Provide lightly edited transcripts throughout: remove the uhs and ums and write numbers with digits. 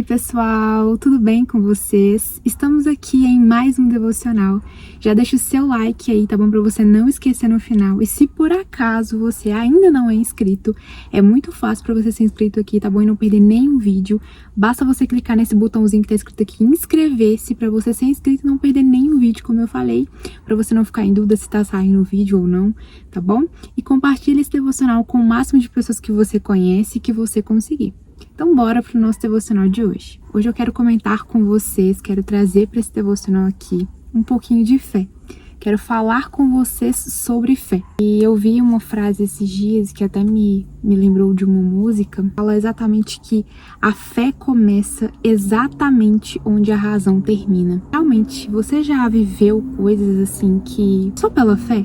pessoal, tudo bem com vocês? Estamos aqui em mais um devocional. Já deixa o seu like aí, tá bom? Pra você não esquecer no final. E se por acaso você ainda não é inscrito, é muito fácil pra você ser inscrito aqui, tá bom? E não perder nenhum vídeo. Basta você clicar nesse botãozinho que tá escrito aqui, inscrever-se, pra você ser inscrito e não perder nenhum vídeo, como eu falei. Pra você não ficar em dúvida se tá saindo o vídeo ou não, tá bom? E compartilhe esse devocional com o máximo de pessoas que você conhece e que você conseguir. Então bora pro nosso devocional de hoje. Hoje eu quero comentar com vocês, quero trazer para esse devocional aqui um pouquinho de fé. Quero falar com vocês sobre fé. E eu vi uma frase esses dias que até me lembrou de uma música. Fala exatamente que a fé começa exatamente onde a razão termina. Realmente, você já viveu coisas assim que só pela fé?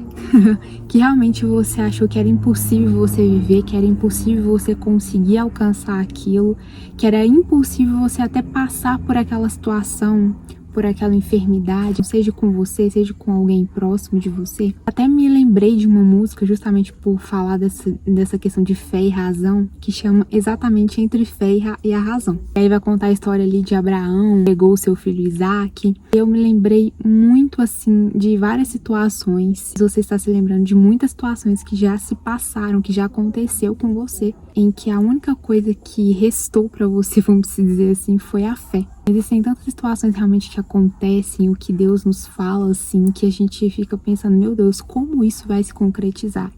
Que realmente você achou que era impossível você viver, que era impossível você conseguir alcançar aquilo, que era impossível você até passar por aquela situação, por aquela enfermidade, seja com você, seja com alguém próximo de você. Até me lembrei de uma música justamente por falar dessa questão de fé e razão, que chama exatamente Entre Fé e a Razão. E aí vai contar a história ali de Abraão, pegou o seu filho Isaac. Eu me lembrei muito assim de várias situações. Você está se lembrando de muitas situações que já se passaram, que já aconteceu com você, em que a única coisa que restou para você, vamos dizer assim, foi a fé. Existem tantas situações realmente que acontecem, o que Deus nos fala, assim, que a gente fica pensando, meu Deus, como isso vai se concretizar?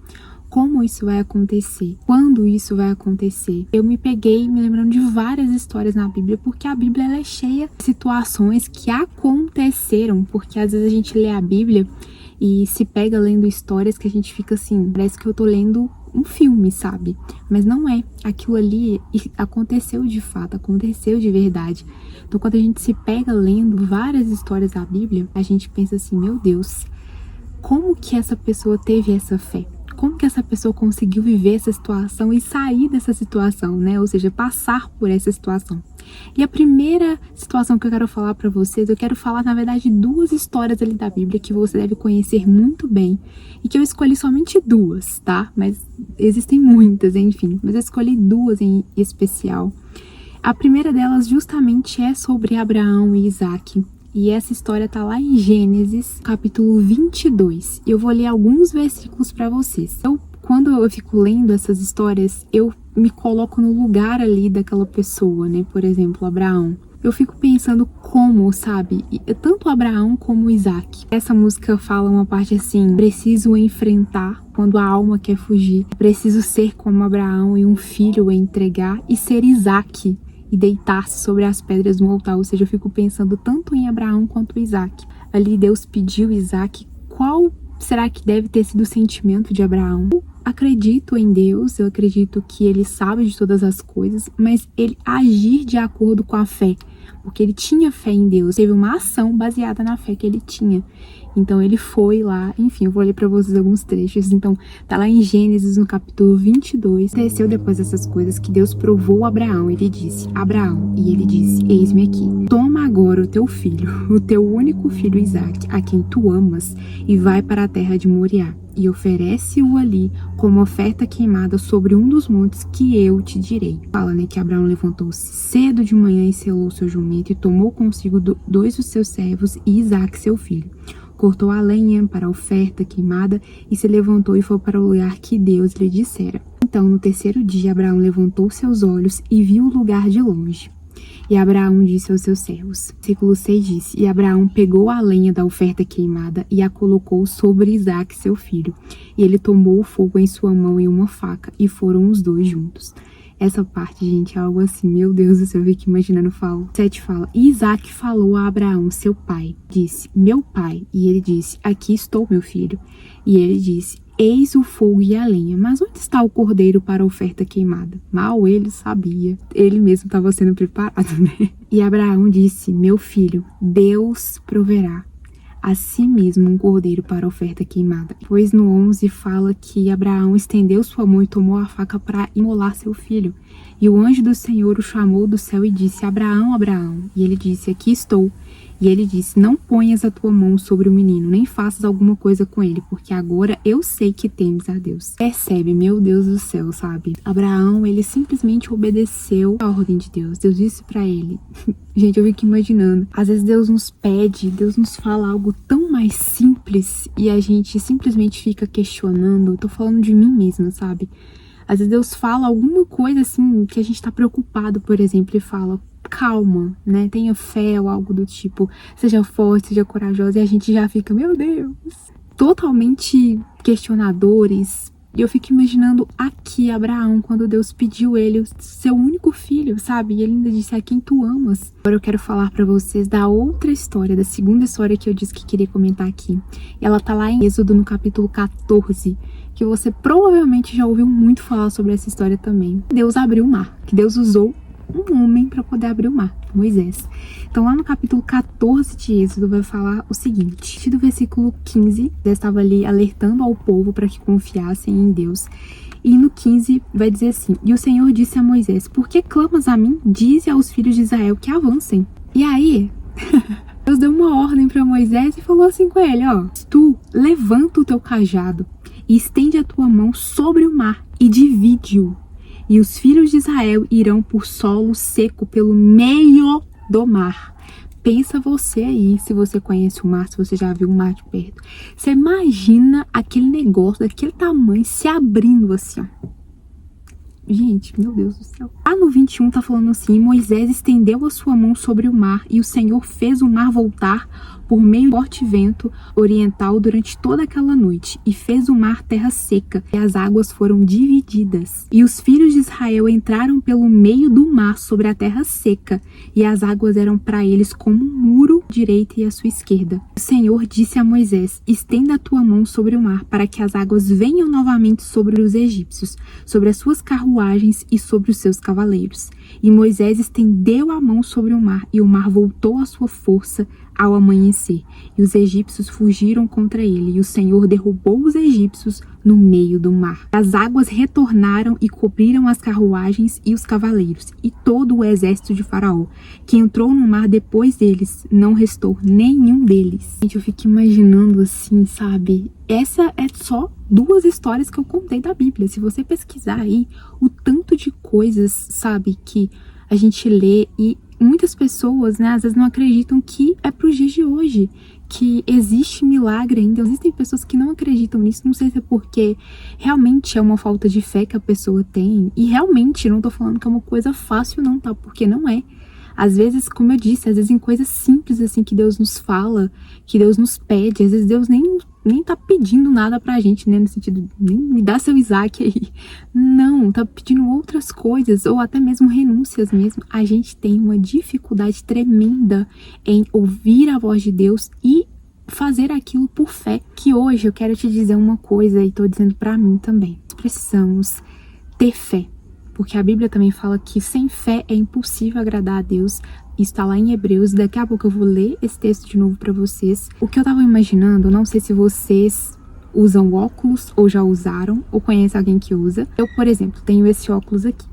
Como isso vai acontecer? Quando isso vai acontecer? Eu me peguei me lembrando de várias histórias na Bíblia, porque a Bíblia ela é cheia de situações que aconteceram, porque às vezes a gente lê a Bíblia e se pega lendo histórias que a gente fica assim, parece que eu tô lendo um filme, sabe? Mas não é. Aquilo ali aconteceu de fato, aconteceu de verdade. Então, quando a gente se pega lendo várias histórias da Bíblia, a gente pensa assim, meu Deus, como que essa pessoa teve essa fé? Como que essa pessoa conseguiu viver essa situação e sair dessa situação, né? Ou seja, passar por essa situação. E a primeira situação que eu quero falar para vocês, eu quero falar, na verdade, duas histórias ali da Bíblia que você deve conhecer muito bem e que eu escolhi somente duas, tá? Mas existem muitas, enfim, mas eu escolhi duas em especial. A primeira delas justamente é sobre Abraão e Isaac. E essa história tá lá em Gênesis, capítulo 22. Eu vou ler alguns versículos para vocês. Quando eu fico lendo essas histórias, eu me coloco no lugar ali daquela pessoa, né? Por exemplo, Abraão. Eu fico pensando como, sabe? Tanto Abraão como Isaac. Essa música fala uma parte assim, preciso enfrentar quando a alma quer fugir. Preciso ser como Abraão e um filho a entregar e ser Isaac e deitar-se sobre as pedras do altar. Ou seja, eu fico pensando tanto em Abraão quanto em Isaac. Ali Deus pediu Isaac, qual será que deve ter sido o sentimento de Abraão? Eu acredito em Deus, eu acredito que ele sabe de todas as coisas, mas ele agir de acordo com a fé, porque ele tinha fé em Deus, teve uma ação baseada na fé que ele tinha. Então ele foi lá, enfim, eu vou ler para vocês alguns trechos. Então tá lá em Gênesis, no capítulo 22. Desceu depois dessas coisas que Deus provou a Abraão. Ele disse, Abraão, e ele disse, eis-me aqui. Toma agora o teu filho, o teu único filho Isaac, a quem tu amas, e vai para a terra de Moriá. E oferece-o ali como oferta queimada sobre um dos montes que eu te direi. Fala, né, que Abraão levantou-se cedo de manhã e selou seu jumento e tomou consigo dois dos seus servos e Isaac, seu filho. Cortou a lenha para a oferta queimada e se levantou e foi para o lugar que Deus lhe dissera. Então, no terceiro dia, Abraão levantou seus olhos e viu o lugar de longe. E Abraão disse aos seus servos, versículo 6 diz, e Abraão pegou a lenha da oferta queimada e a colocou sobre Isaac, seu filho. E ele tomou o fogo em sua mão e uma faca, e foram os dois juntos. Essa parte, gente, é algo assim, meu Deus do céu, eu fico imaginando, 7 fala, e Isaac falou a Abraão, seu pai, disse, meu pai, e ele disse, aqui estou, meu filho. E ele disse, eis o fogo e a lenha, mas onde está o cordeiro para a oferta queimada? Mal ele sabia, ele mesmo estava sendo preparado, né? E Abraão disse, meu filho, Deus proverá a si mesmo um cordeiro para a oferta queimada. Pois no 11 fala que Abraão estendeu sua mão e tomou a faca para imolar seu filho. E o anjo do Senhor o chamou do céu e disse, Abraão, Abraão. E ele disse, aqui estou. E ele disse: não ponhas a tua mão sobre o menino, nem faças alguma coisa com ele, porque agora eu sei que temes a Deus. Percebe, meu Deus do céu, sabe? Abraão, ele simplesmente obedeceu a ordem de Deus. Deus disse pra ele. Gente, eu fico imaginando. Às vezes Deus nos pede, Deus nos fala algo tão mais simples e a gente simplesmente fica questionando. Eu tô falando de mim mesma, sabe? Às vezes Deus fala alguma coisa assim que a gente tá preocupado, por exemplo, e fala: calma, né? Tenha fé ou algo do tipo. Seja forte, seja corajosa. E a gente já fica: meu Deus, totalmente questionadores. E eu fico imaginando aqui Abraão, quando Deus pediu ele, o seu único filho, sabe? E ele ainda disse: a quem tu amas. Agora eu quero falar pra vocês da outra história, da segunda história que eu disse que queria comentar aqui. Ela tá lá em Êxodo, no capítulo 14, que você provavelmente já ouviu muito falar sobre essa história também. Deus abriu o mar, que Deus usou um homem para poder abrir o mar, Moisés. Então lá no capítulo 14 de Êxodo vai falar o seguinte: do versículo 15, Deus estava ali alertando ao povo para que confiassem em Deus. E no 15 vai dizer assim: e o Senhor disse a Moisés: por que clamas a mim? Dize aos filhos de Israel que avancem. E aí Deus deu uma ordem para Moisés e falou assim com ele: ó, tu levanta o teu cajado e estende a tua mão sobre o mar e divide-o. E os filhos de Israel irão por solo seco pelo meio do mar. Pensa você aí, se você conhece o mar, se você já viu o mar de perto. Você imagina aquele negócio daquele tamanho se abrindo assim, ó. Gente, meu Deus do céu. Lá no 21 tá falando assim: Moisés estendeu a sua mão sobre o mar e o Senhor fez o mar voltar por meio do forte vento oriental durante toda aquela noite, e fez o mar terra seca, e as águas foram divididas. E os filhos de Israel entraram pelo meio do mar sobre a terra seca, e as águas eram para eles como um muro à direita e à sua esquerda. O Senhor disse a Moisés: estenda a tua mão sobre o mar, para que as águas venham novamente sobre os egípcios, sobre as suas carruagens e sobre os seus cavaleiros. E Moisés estendeu a mão sobre o mar, e o mar voltou à sua força ao amanhecer, e os egípcios fugiram contra ele, e o Senhor derrubou os egípcios no meio do mar. As águas retornaram e cobriram as carruagens e os cavaleiros, e todo o exército de Faraó, que entrou no mar depois deles, não restou nenhum deles. Gente, eu fico imaginando assim, sabe? Essa é só 2 histórias que eu contei da Bíblia. Se você pesquisar aí, o tanto de coisas, sabe, que a gente lê, e muitas pessoas, né, às vezes não acreditam que é para os dias de hoje, que existe milagre ainda. Existem pessoas que não acreditam nisso. Não sei se é porque realmente é uma falta de fé que a pessoa tem. E realmente, não tô falando que é uma coisa fácil não, tá? Porque não é. Às vezes, como eu disse, às vezes em coisas simples assim que Deus nos fala, que Deus nos pede, às vezes Deus nem tá pedindo nada pra gente, né, no sentido, nem me dá seu Isaac aí. Não, tá pedindo outras coisas, ou até mesmo renúncias mesmo. A gente tem uma dificuldade tremenda em ouvir a voz de Deus e fazer aquilo por fé. Que hoje eu quero te dizer uma coisa, e tô dizendo pra mim também. Nós precisamos ter fé. Porque a Bíblia também fala que sem fé é impossível agradar a Deus. Isso está lá em Hebreus. Daqui a pouco eu vou ler esse texto de novo para vocês. O que eu tava imaginando, não sei se vocês usam óculos ou já usaram, ou conhecem alguém que usa. Eu, por exemplo, tenho esse óculos aqui.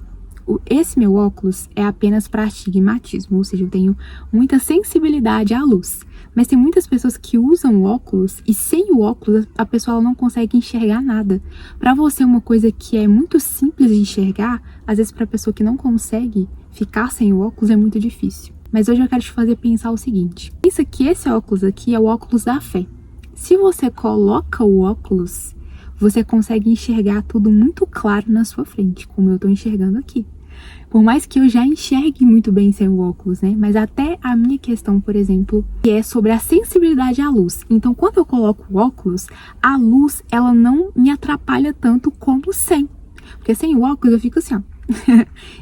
Esse meu óculos é apenas para astigmatismo, ou seja, eu tenho muita sensibilidade à luz. Mas tem muitas pessoas que usam óculos e sem o óculos a pessoa não consegue enxergar nada. Para você, uma coisa que é muito simples de enxergar, às vezes para a pessoa que não consegue ficar sem o óculos é muito difícil. Mas hoje eu quero te fazer pensar o seguinte: pensa que esse óculos aqui é o óculos da fé. Se você coloca o óculos, você consegue enxergar tudo muito claro na sua frente, como eu tô enxergando aqui. Por mais que eu já enxergue muito bem sem o óculos, né? Mas até a minha questão, por exemplo, que é sobre a sensibilidade à luz. Então, quando eu coloco o óculos, a luz, ela não me atrapalha tanto como sem. Porque sem o óculos eu fico assim, ó.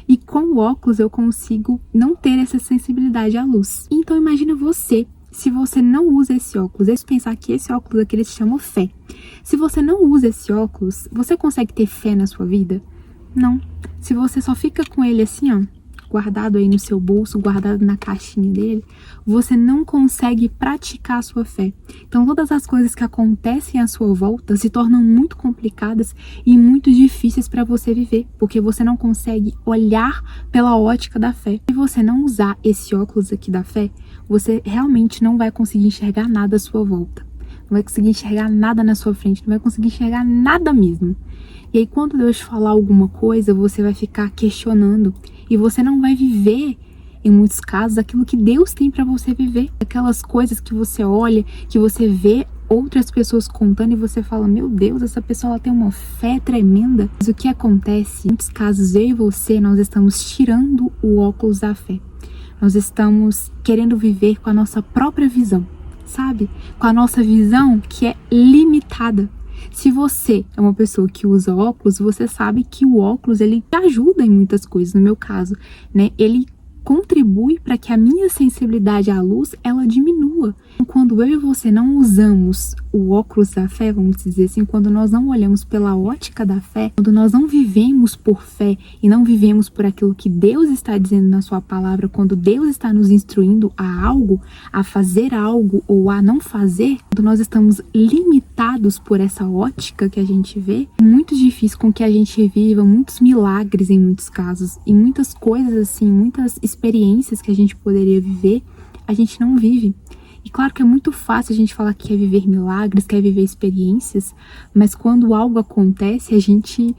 E com o óculos eu consigo não ter essa sensibilidade à luz. Então, imagina você, se você não usa esse óculos, deixa eu pensar que esse óculos aqui, ele se chama fé. Se você não usa esse óculos, você consegue ter fé na sua vida? Não. Se você só fica com ele assim, ó, guardado aí no seu bolso, guardado na caixinha dele, você não consegue praticar a sua fé. Então todas as coisas que acontecem à sua volta se tornam muito complicadas e muito difíceis para você viver, porque você não consegue olhar pela ótica da fé. Se você não usar esse óculos aqui da fé, você realmente não vai conseguir enxergar nada à sua volta. Não vai conseguir enxergar nada na sua frente, não vai conseguir enxergar nada mesmo. E aí quando Deus falar alguma coisa, você vai ficar questionando e você não vai viver, em muitos casos, aquilo que Deus tem para você viver. Aquelas coisas que você olha, que você vê outras pessoas contando e você fala, meu Deus, essa pessoa ela tem uma fé tremenda. Mas o que acontece, em muitos casos, eu e você, nós estamos tirando o óculos da fé. Nós estamos querendo viver com a nossa própria visão, sabe? Com a nossa visão que é limitada. Se você é uma pessoa que usa óculos, você sabe que o óculos ele te ajuda em muitas coisas, no meu caso, né? Ele contribui para que a minha sensibilidade à luz ela diminua. Quando eu e você não usamos o óculos da fé, vamos dizer assim, quando nós não olhamos pela ótica da fé, quando nós não vivemos por fé e não vivemos por aquilo que Deus está dizendo na sua palavra, quando Deus está nos instruindo a algo, a fazer algo ou a não fazer, quando nós estamos limitados por essa ótica que a gente vê, é muito difícil com que a gente viva muitos milagres em muitos casos e muitas coisas assim, muitas experiências que a gente poderia viver, a gente não vive. E claro que é muito fácil a gente falar que quer viver milagres, quer viver experiências, mas quando algo acontece, a gente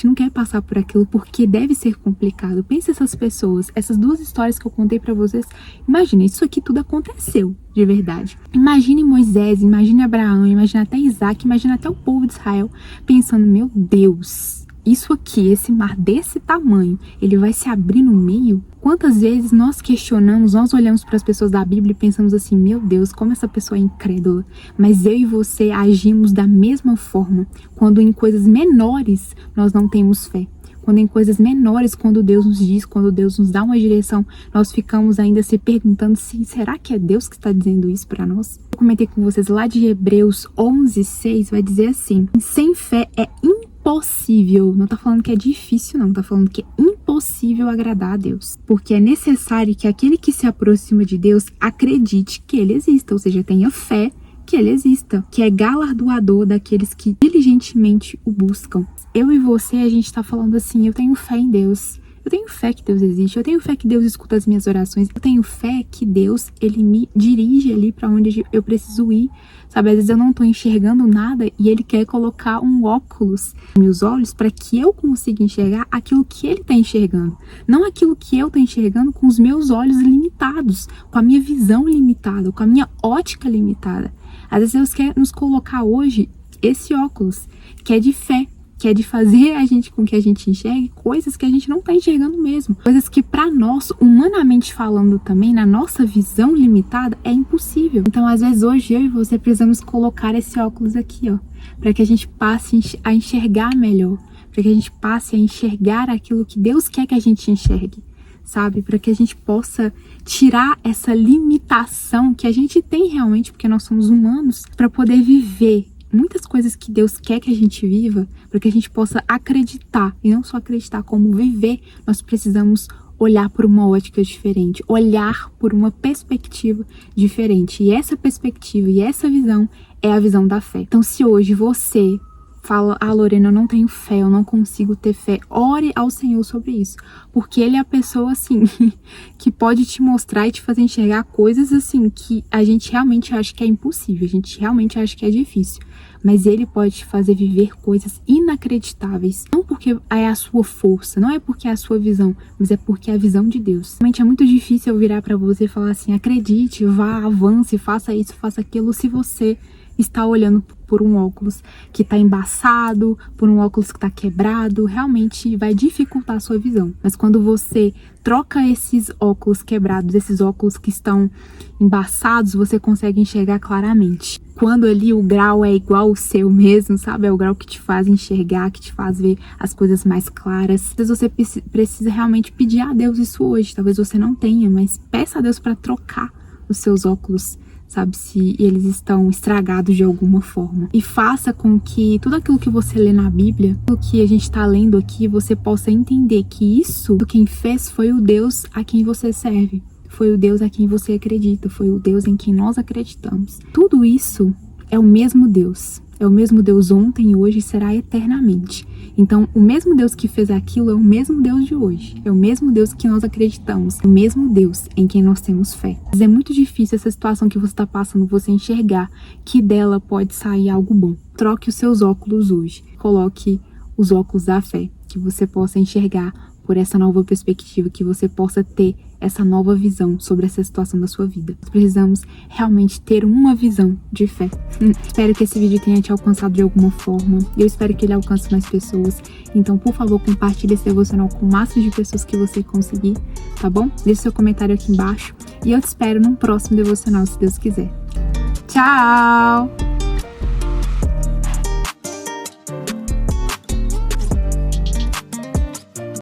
não quer passar por aquilo porque deve ser complicado. Pensa essas pessoas, essas duas histórias que eu contei pra vocês, imagina, isso aqui tudo aconteceu, de verdade. Imagine Moisés, imagine Abraão, imagine até Isaac, imagine até o povo de Israel pensando, meu Deus, isso aqui, esse mar desse tamanho, ele vai se abrir no meio? Quantas vezes nós questionamos, nós olhamos para as pessoas da Bíblia e pensamos assim, meu Deus, como essa pessoa é incrédula. Mas eu e você agimos da mesma forma, quando em coisas menores nós não temos fé. Quando em coisas menores, quando Deus nos diz, quando Deus nos dá uma direção, nós ficamos ainda se perguntando se será que é Deus que está dizendo isso para nós? Eu comentei com vocês lá de Hebreus 11:6, vai dizer assim, sem fé é impossível, não tá falando que é difícil não, tá falando que é impossível agradar a Deus, porque é necessário que aquele que se aproxima de Deus acredite que ele exista, ou seja, tenha fé que ele exista, que é galardoador daqueles que diligentemente o buscam. Eu e você, a gente tá falando assim, eu tenho fé em Deus, eu tenho fé que Deus existe, eu tenho fé que Deus escuta as minhas orações, eu tenho fé que Deus, ele me dirige ali para onde eu preciso ir, sabe? Às vezes eu não tô enxergando nada e ele quer colocar um óculos nos meus olhos para que eu consiga enxergar aquilo que ele tá enxergando, não aquilo que eu tô enxergando com os meus olhos limitados, com a minha visão limitada, com a minha ótica limitada. Às vezes Deus quer nos colocar hoje esse óculos, que é de fé, que é de fazer a gente com que a gente enxergue coisas que a gente não está enxergando mesmo. Coisas que para nós, humanamente falando também, na nossa visão limitada, é impossível. Então, às vezes, hoje eu e você precisamos colocar esse óculos aqui, ó, para que a gente passe a enxergar melhor, para que a gente passe a enxergar aquilo que Deus quer que a gente enxergue, sabe? Para que a gente possa tirar essa limitação que a gente tem realmente, porque nós somos humanos, para poder viver muitas coisas que Deus quer que a gente viva, para que a gente possa acreditar, e não só acreditar, como viver, nós precisamos olhar por uma ótica diferente, olhar por uma perspectiva diferente. E essa perspectiva e essa visão é a visão da fé. Então, se hoje você fala, Lorena, eu não tenho fé, eu não consigo ter fé, ore ao Senhor sobre isso, porque Ele é a pessoa, assim, que pode te mostrar e te fazer enxergar coisas, assim, que a gente realmente acha que é impossível, a gente realmente acha que é difícil, mas Ele pode te fazer viver coisas inacreditáveis, não porque é a sua força, não é porque é a sua visão, mas é porque é a visão de Deus. Realmente é muito difícil eu virar pra você e falar assim, acredite, vá, avance, faça isso, faça aquilo, se você está olhando por um óculos que está embaçado, por um óculos que está quebrado, realmente vai dificultar a sua visão. Mas quando você troca esses óculos quebrados, esses óculos que estão embaçados, você consegue enxergar claramente. Quando ali o grau é igual ao seu mesmo, sabe? É o grau que te faz enxergar, que te faz ver as coisas mais claras. Às vezes você precisa realmente pedir a Deus isso hoje. Talvez você não tenha, mas peça a Deus para trocar os seus óculos sabe, se eles estão estragados de alguma forma. E faça com que tudo aquilo que você lê na Bíblia, o que a gente está lendo aqui, você possa entender que isso, quem fez foi o Deus a quem você serve, foi o Deus a quem você acredita, foi o Deus em quem nós acreditamos. Tudo isso é o mesmo Deus. É o mesmo Deus ontem, hoje e será eternamente. Então, o mesmo Deus que fez aquilo é o mesmo Deus de hoje. É o mesmo Deus que nós acreditamos. É o mesmo Deus em quem nós temos fé. Mas é muito difícil essa situação que você está passando, você enxergar que dela pode sair algo bom. Troque os seus óculos hoje. Coloque os óculos da fé. Que você possa enxergar por essa nova perspectiva, que você possa ter essa nova visão sobre essa situação da sua vida. Nós precisamos realmente ter uma visão de fé. Espero que esse vídeo tenha te alcançado de alguma forma. E eu espero que ele alcance mais pessoas. Então, por favor, compartilhe esse devocional com o máximo de pessoas que você conseguir, tá bom? Deixe seu comentário aqui embaixo. E eu te espero num próximo devocional, se Deus quiser. Tchau!